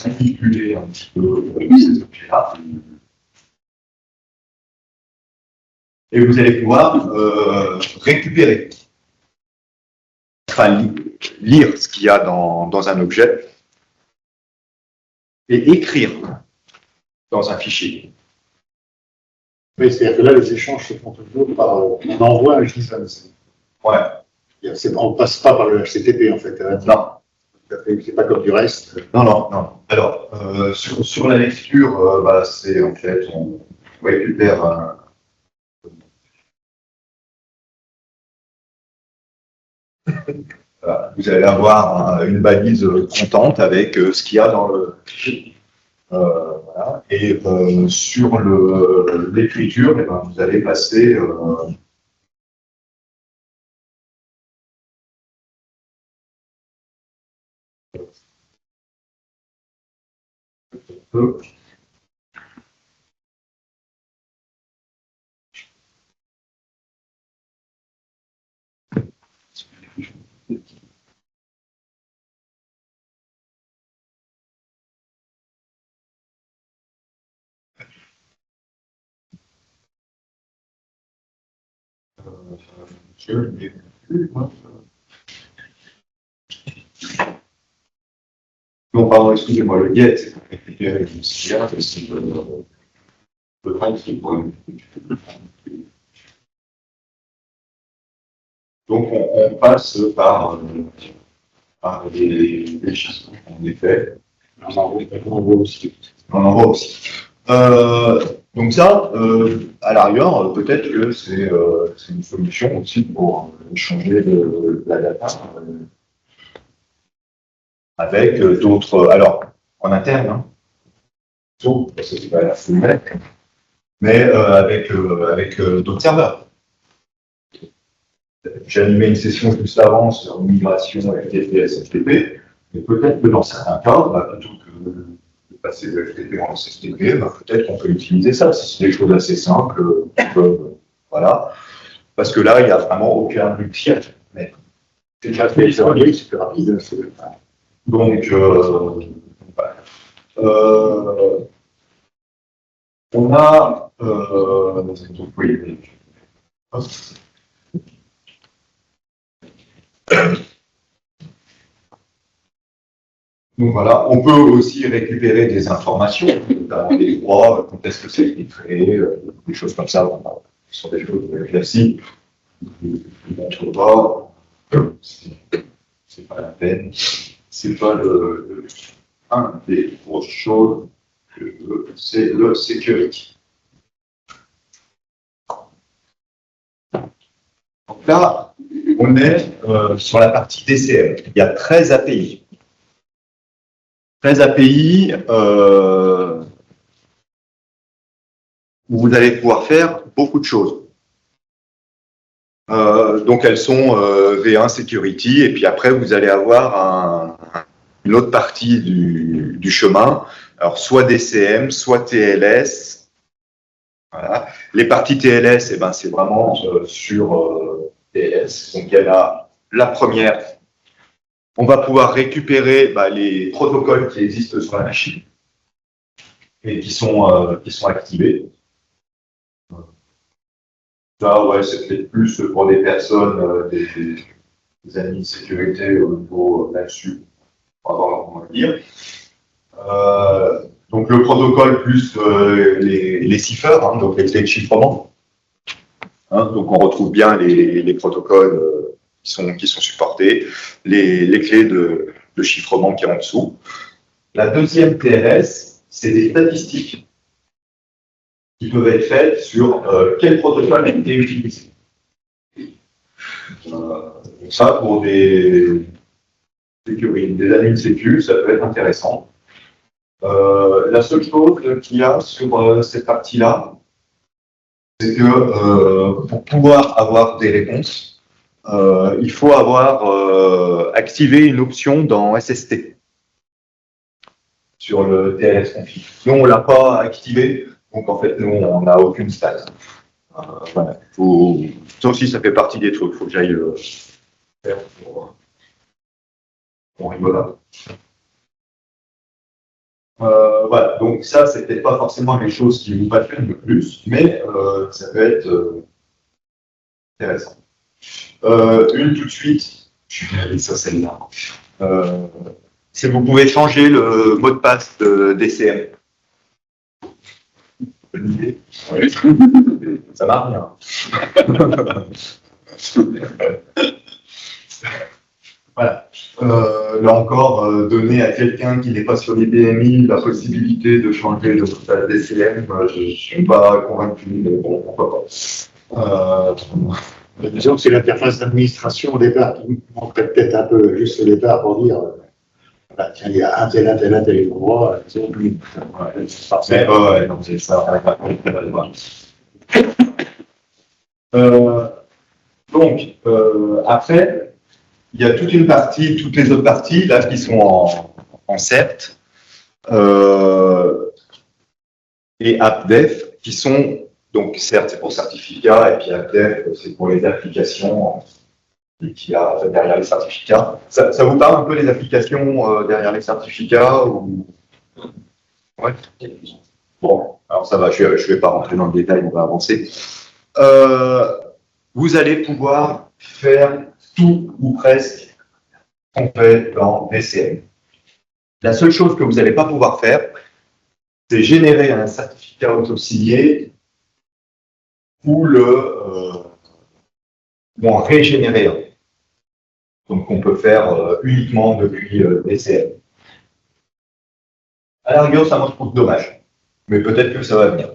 manipuler un petit peu ces objets-là. Et vous allez pouvoir récupérer, enfin lire ce qu'il y a dans un objet et écrire dans un fichier. Oui, c'est-à-dire que là, les échanges se font toujours par. On envoie un JSON. Ouais. On ne passe pas par le HTTP, en fait. Non. C'est pas comme du reste. Non. Alors, sur la lecture, bah, c'est en fait, on récupère un. Voilà. Vous allez avoir une balise contente avec ce qu'il y a dans le fichier. Voilà. Et sur l'écriture, eh ben, vous allez passer non, pardon, excusez-moi, le get, c'est pour récupérer ce qu'il y a, c'est le principe. Donc, on passe par des chansons, en effet. On envoie aussi. On envoie aussi. Donc ça, à l'arrière, peut-être que c'est une solution aussi pour échanger la data avec d'autres. Alors, en interne, hein, sauf parce que c'est pas la full mec, mais avec d'autres serveurs. J'ai animé une session juste avant sur migration FTP SFTP, mais peut-être que dans certains cas, bah, plutôt que de passer de FTP en SFTP, bah, peut-être qu'on peut utiliser ça. Si c'est des choses assez simples, voilà. Parce que là, il n'y a vraiment aucun multi. Mais c'est déjà fait, c'est plus rapide. Donc, voilà. On a. Oui. Donc voilà, on peut aussi récupérer des informations, notamment des droits, quand est-ce que ça a été créé, des choses comme ça, qui sont des choses classiques. On va, c'est pas la peine, c'est pas un des grosses choses, c'est le security. Donc là, on est sur la partie DCM. Il y a 13 API. 13 API où vous allez pouvoir faire beaucoup de choses. Donc elles sont V1 Security et puis après vous allez avoir une autre partie du chemin. Alors soit DCM, soit TLS. Voilà. Les parties TLS, eh ben, c'est vraiment sur TLS. Donc il y a la première On va pouvoir récupérer les protocoles qui existent sur la machine et qui sont activés. Ça, ouais, c'est peut-être plus pour des personnes, des admins de sécurité au niveau là-dessus, on va dire. Donc le protocole plus les ciphers, hein, donc les clés de chiffrement. Hein, donc on retrouve bien les protocoles qui sont supportés, les clés de chiffrement qui est en dessous. La deuxième TLS, c'est des statistiques qui peuvent être faites sur quel protocole a été utilisé. Ça, pour des admins sécu, ça peut être intéressant. La seule chose qu'il y a sur cette partie-là, c'est que pour pouvoir avoir des réponses, il faut avoir activé une option dans SST sur le TLS config. Nous, on ne l'a pas activé, donc en fait, nous, on n'a aucune stat. Voilà. Ça aussi, ça fait partie des trucs. Il faut que j'aille faire pour rigoler. Voilà, donc ça, c'est peut-être pas forcément les choses qui vous passionnent le plus, mais ça peut être intéressant. Une tout de suite, je vais aller sur celle-là. C'est vous pouvez changer le mot de passe de DCM. Bonne idée. Oui. Ça marche bien. Voilà. Là encore, donner à quelqu'un qui n'est pas sur les BMI la possibilité de changer le mot de passe DCM, je ne suis pas convaincu, mais bon, pourquoi pas. Disons que c'est l'interface d'administration au départ qui manquerait peut-être un peu juste au départ pour dire tiens, il y a un tel endroit, c'est oublié. Mais ouais, non, c'est ça. Donc, après, il y a toute une partie, toutes les autres parties là qui sont en CERT et AppDef qui sont donc CERT c'est pour certificat et puis AppDef c'est pour les applications qu'il y a derrière les certificats. Ça vous parle un peu les applications derrière les certificats ou... Ouais. Bon, alors ça va, je vais pas rentrer dans le détail, on va avancer. Vous allez pouvoir faire tout ou presque qu'on fait dans DCM. La seule chose que vous n'allez pas pouvoir faire, c'est générer un certificat auto-signé ou en régénérer un. Donc on peut faire uniquement depuis DCM. À la rigueur, ça me trouve dommage, mais peut-être que ça va venir.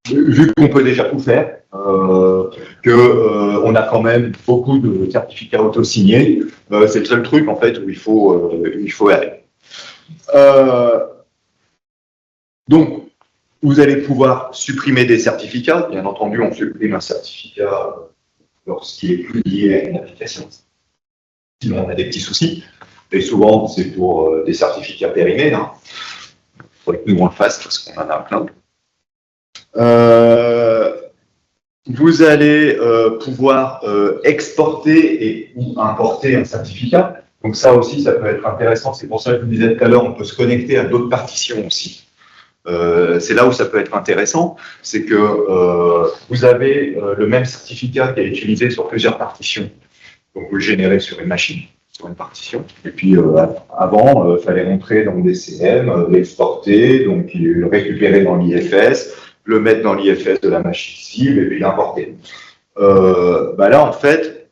Vu qu'on peut déjà tout faire, on a quand même beaucoup de certificats auto-signés, c'est le seul truc en fait où il faut aller. Donc, vous allez pouvoir supprimer des certificats. Bien entendu, on supprime un certificat lorsqu'il est plus lié à une application. Sinon, on a des petits soucis. Et souvent, c'est pour des certificats périmés. Hein. Il faudrait que nous on le fasse parce qu'on en a plein. Vous allez pouvoir exporter et ou importer un certificat. Donc ça aussi, ça peut être intéressant. C'est pour ça que je vous disais tout à l'heure, on peut se connecter à d'autres partitions aussi. C'est là où ça peut être intéressant, c'est que vous avez le même certificat qui est utilisé sur plusieurs partitions. Donc vous le générez sur une machine, sur une partition. Et puis avant, il fallait rentrer dans des CM, l'exporter, donc le récupérer dans l'IFS, le mettre dans l'IFS de la machine cible et puis l'importer. Là, en fait,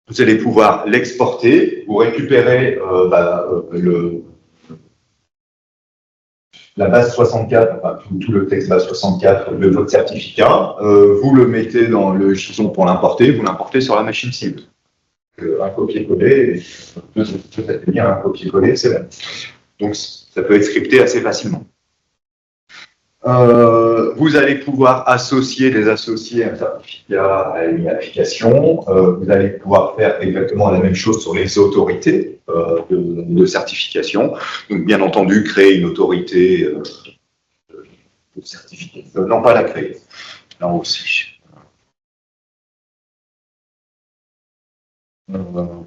vous allez pouvoir l'exporter, vous récupérez la base 64, enfin tout le texte base 64 de votre certificat, vous le mettez dans le JSON pour l'importer, vous l'importez sur la machine cible. Un copier-coller, peut-être bien un copier-coller, c'est bon. Donc ça peut être scripté assez facilement. Vous allez pouvoir associer un certificat à une application. Vous allez pouvoir faire exactement la même chose sur les autorités de certification. Donc, bien entendu, créer une autorité de certification. Non, pas la créer. Là aussi.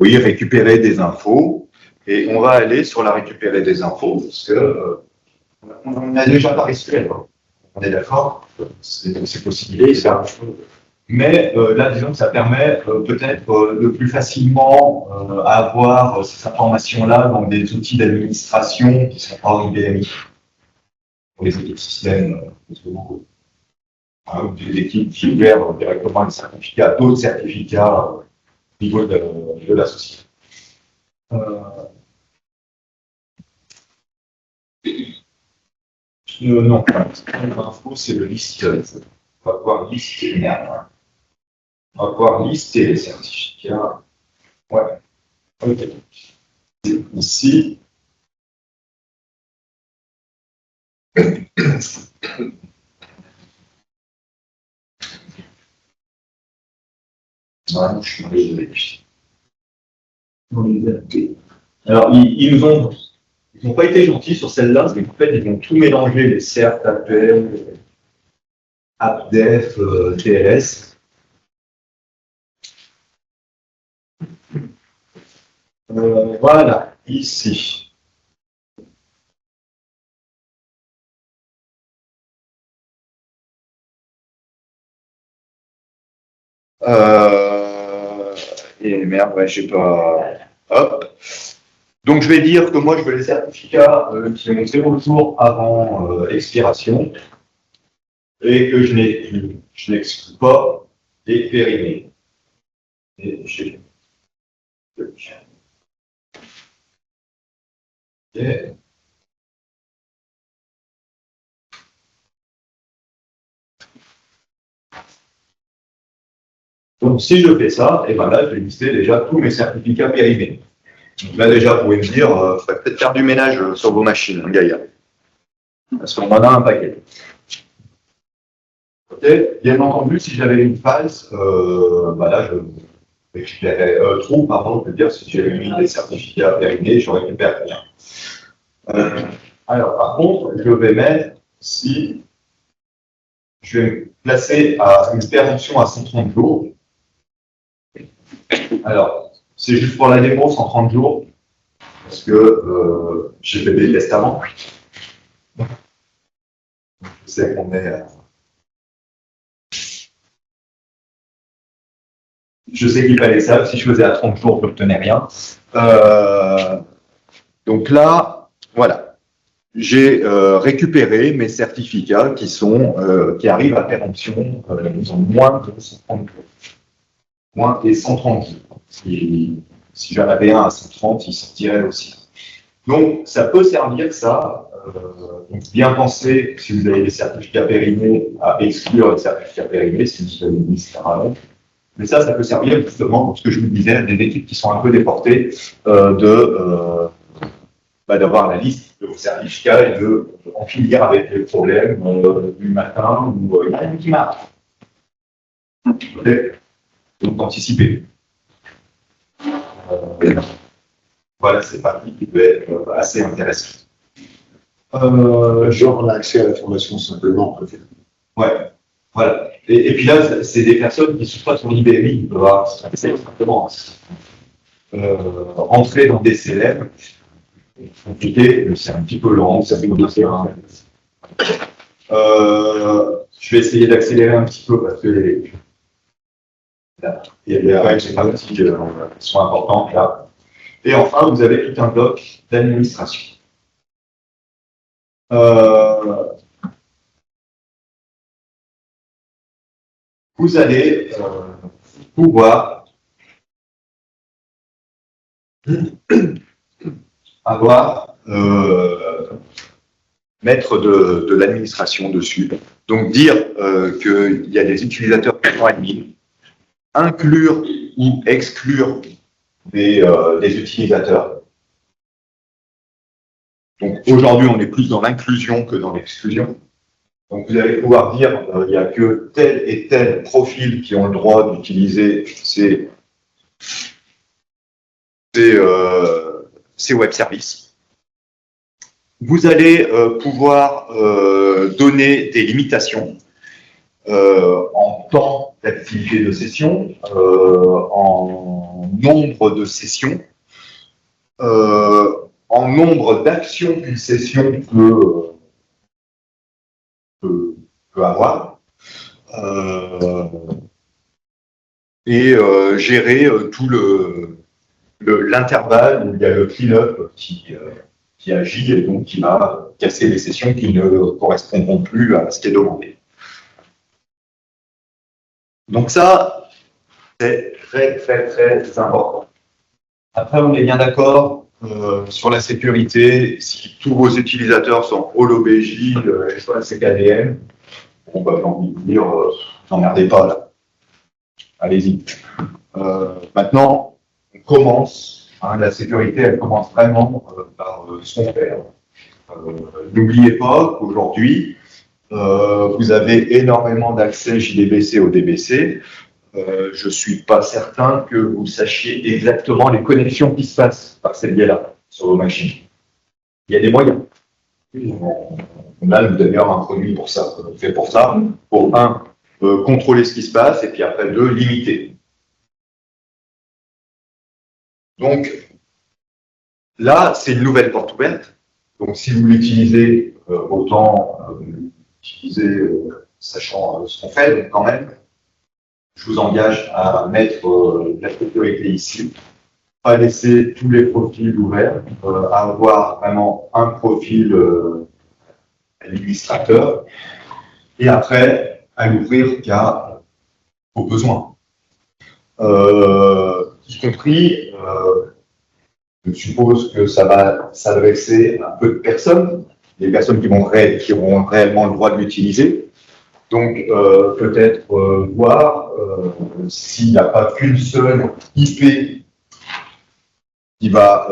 Oui, récupérer des infos. Et on va aller sur la récupérer des infos, parce que on a déjà pas SQL. On est d'accord, c'est possible. Et ça, Mais là, disons que ça permet peut-être de plus facilement avoir ces informations-là dans des outils d'administration qui sont hors IBMI, pour les équipes système, ou des équipes qui gèrent directement les certificats, d'autres certificats au niveau de la société. Non, l'info, c'est le liste. On va pouvoir lister. On va pouvoir lister les certificats. Ouais. Ok. Ici. Ouais, je suis désolé. Alors, ils n'ont pas été gentils sur celle-là, mais en fait, ils vont tout mélanger, les CERT, APL, AppDef, TLS. Voilà, ici. Et merde, ouais, je sais pas. Hop. Donc, je vais dire que moi, je veux les certificats qui ont 0 jours avant expiration et que je n'exclus pas les périmés. Et j'ai. Okay. Donc, si je fais ça, et ben là, je vais lister déjà tous mes certificats périmés. Donc là, déjà, vous pouvez me dire, il faudrait peut-être faire du ménage sur vos machines, hein, Gaïa. Parce qu'on en a un paquet. Ok. Bien entendu, si j'avais une phase, bah là, je récupérais trop, pardon, je veux dire, si j'avais mis des certificats périmés, je récupère rien. Alors, par contre, je vais mettre, si je vais me placer à une péremption à 130 jours. Alors, c'est juste pour la démo, 130 jours, parce que j'ai fait des tests avant. Je sais qu'on est. Je sais qu'il fallait ça. Si je faisais à 30 jours, je n'obtenais rien. Donc là, voilà. J'ai récupéré mes certificats qui arrivent à péremption en moins de 130 jours. Moins des 130 jours. Si j'en avais un à 130, il sortirait aussi. Donc, ça peut servir, ça. Donc, bien penser, si vous avez des certificats périmés, à exclure les certificats périmés, si vous avez mis ça avant. Mais ça peut servir justement, pour ce que je vous disais, des équipes qui sont un peu déportées, d'avoir la liste de vos certificats et en finir avec les problèmes du matin ou du matin. Donc, d'anticiper. Voilà, c'est parti qui peut être assez intéressant. Genre, on a accès à la formation simplement. Ouais, voilà. Et puis là, c'est des personnes qui ne sont pas sur l'IBMI, c'est simplement entrer dans des CLM. Compliqué, c'est un petit peu lent, ça fait dossier. Je vais essayer d'accélérer un petit peu parce que il y a des règles pratiques qui sont importantes là. Et enfin, vous avez tout un bloc d'administration. Vous allez pouvoir mettre de l'administration dessus. Donc dire qu'il y a des utilisateurs qui sont admin, inclure ou exclure des utilisateurs. Donc aujourd'hui, on est plus dans l'inclusion que dans l'exclusion. Donc vous allez pouvoir dire il n'y a que tel et tel profil qui ont le droit d'utiliser ces web services. Vous allez pouvoir donner des limitations en temps d'activité de session, en nombre de sessions, en nombre d'actions qu'une session peut avoir, et gérer tout l'intervalle où il y a le clean-up qui agit et donc qui va casser les sessions qui ne correspondront plus à ce qui est demandé. Donc ça, c'est très, très, très important. Après, on est bien d'accord sur la sécurité. Si tous vos utilisateurs sont HoloBJ, SOLCKDM, bon, bah, j'ai envie de dire, n'emmerdez pas là. Allez-y. Maintenant, on commence. La sécurité, elle commence vraiment par ce qu'on fait. N'oubliez pas qu'aujourd'hui, vous avez énormément d'accès JDBC au DBC. Je ne suis pas certain que vous sachiez exactement les connexions qui se passent par ces biais-là sur vos machines. Il y a des moyens. On a d'ailleurs un produit pour ça, fait pour ça. Pour un, contrôler ce qui se passe, et puis après deux, limiter. Donc, là, c'est une nouvelle porte ouverte. Donc, si vous l'utilisez, autant l'utiliser sachant ce qu'on fait, donc quand même, je vous engage à mettre la sécurité ici, à laisser tous les profils ouverts, à avoir vraiment un profil administrateur, et après, à l'ouvrir qu'à vos besoins. Y compris, je suppose que ça va s'adresser à peu de personnes, les personnes qui auront réellement le droit de l'utiliser. Donc, peut-être voir s'il n'y a pas qu'une seule IP qui va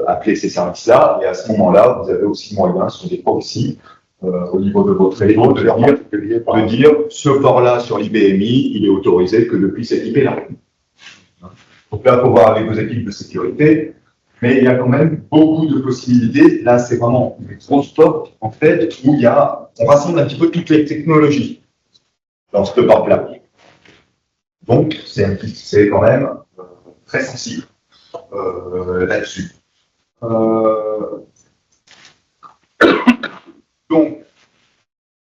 appeler ces services-là, et à ce moment-là, vous avez aussi moyen sur des proxys au niveau de votre réseau de dire ce port-là sur l'IBMI, il est autorisé que depuis cette IP-là. Donc là, il faut voir avec vos équipes de sécurité, mais il y a quand même beaucoup de possibilités. Là, c'est vraiment une grosse porte, en fait, où on rassemble un petit peu toutes les technologies dans cette porte-là. Donc, c'est quand même très sensible là-dessus. Donc,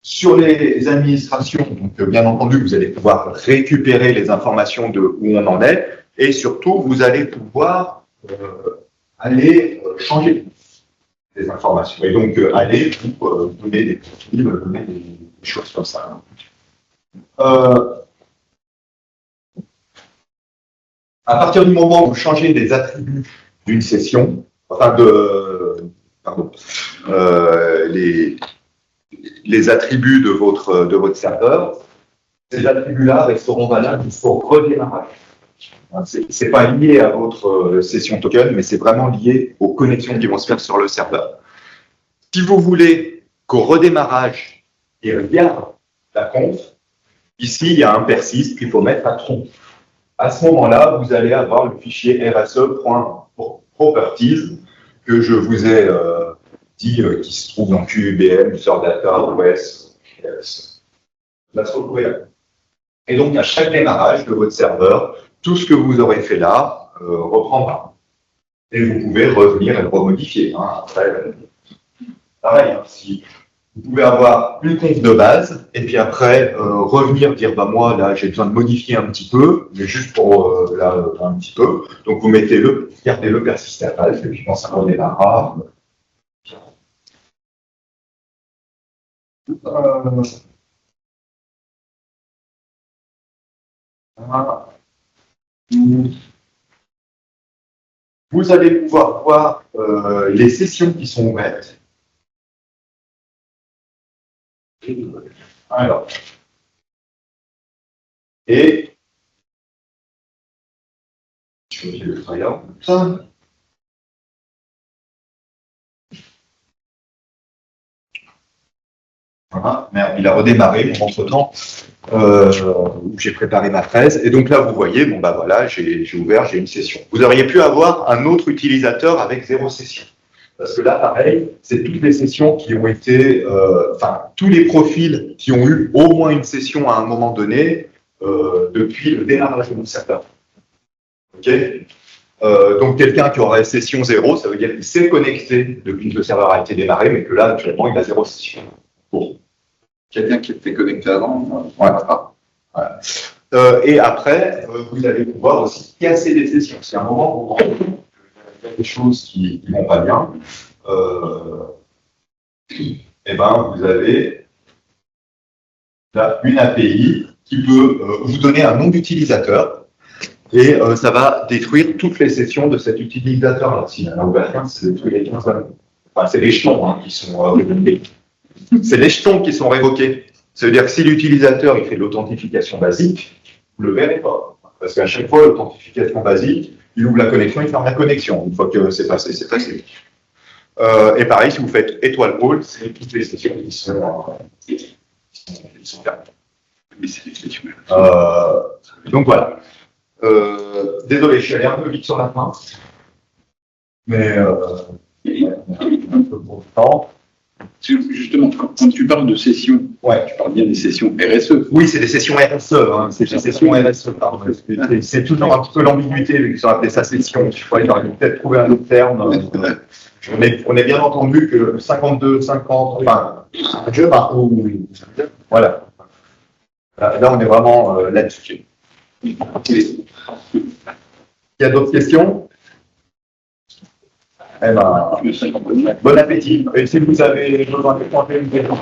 sur les administrations, donc, bien entendu, vous allez pouvoir récupérer les informations de où on en est, et surtout, vous allez pouvoir aller changer des informations. Et donc, aller vous donner des profils, donner des choses comme ça. À partir du moment où vous changez les attributs d'une session, enfin les attributs de votre serveur, ces attributs-là resteront valables jusqu'au redémarrage. C'est pas lié à votre session token, mais c'est vraiment lié aux connexions qui vont se faire sur le serveur. Si vous voulez qu'au redémarrage, il regarde la conf, ici, il y a un persiste qu'il faut mettre à true. À ce moment-là, vous allez avoir le fichier rse.properties que je vous ai dit qui se trouve dans QUBM, User Data, OS. Là, se retrouver là. Et donc, à chaque démarrage de votre serveur, tout ce que vous aurez fait là reprendra. Et vous pouvez revenir et le remodifier. Après, pareil, si vous pouvez avoir une conf de base, et puis après, revenir dire, bah moi, là, j'ai besoin de modifier un petit peu, mais juste pour, là, un petit peu. Donc, vous mettez-le, gardez-le persistant, et puis quand ça redémarrera. Vous allez pouvoir voir les sessions qui sont ouvertes. Alors, et je vais le trailer comme ça. Voilà, merde, il a redémarré entre-temps où j'ai préparé ma fraise. Et donc là, vous voyez, bon bah voilà, j'ai ouvert, j'ai une session. Vous auriez pu avoir un autre utilisateur avec 0 session. Parce que là, pareil, c'est toutes les sessions qui ont été, enfin, tous les profils qui ont eu au moins une session à un moment donné depuis le démarrage de mon serveur. OK ? Donc quelqu'un qui aurait session 0, ça veut dire qu'il s'est connecté depuis que le serveur a été démarré, mais que là, actuellement, il a 0 session. Bon. Quelqu'un qui était connecté avant. Voilà. Voilà. Et après, vous allez pouvoir aussi casser des sessions. C'est un moment où vous rendez compte qu'il y a des choses qui ne vont pas bien. Et ben, vous avez là une API qui peut vous donner un nom d'utilisateur et ça va détruire toutes les sessions de cet utilisateur-là. S'il en a ouvert 15, c'est tous les 15 années. Enfin, c'est les jetons qui sont révoqués. C'est les jetons qui sont révoqués. Ça veut dire que si l'utilisateur il fait de l'authentification basique, vous ne le verrez pas. Parce qu'à chaque fois, l'authentification basique, il ouvre la connexion, il ferme la connexion. Une fois que c'est passé, c'est passé. Et pareil, si vous faites étoile pôle, c'est toutes les sessions qui sont fermées. Donc voilà. Désolé, je suis allé un peu vite sur la fin. Mais un peu pour le temps. Justement, quand tu parles de sessions, tu parles bien des sessions RSE. Oui, c'est des sessions RSE. C'est des sessions RSE, pardon. C'est toujours un petit peu l'ambiguïté, vu qu'ils ont appelé ça session. Je crois qu'ils auraient peut-être trouvé un autre terme. On est bien entendu que 52, 50, enfin, je partout. Voilà. Là, on est vraiment là-dessus. Il y a d'autres questions? Eh ben, bon appétit. Et si vous avez besoin de commenter une question,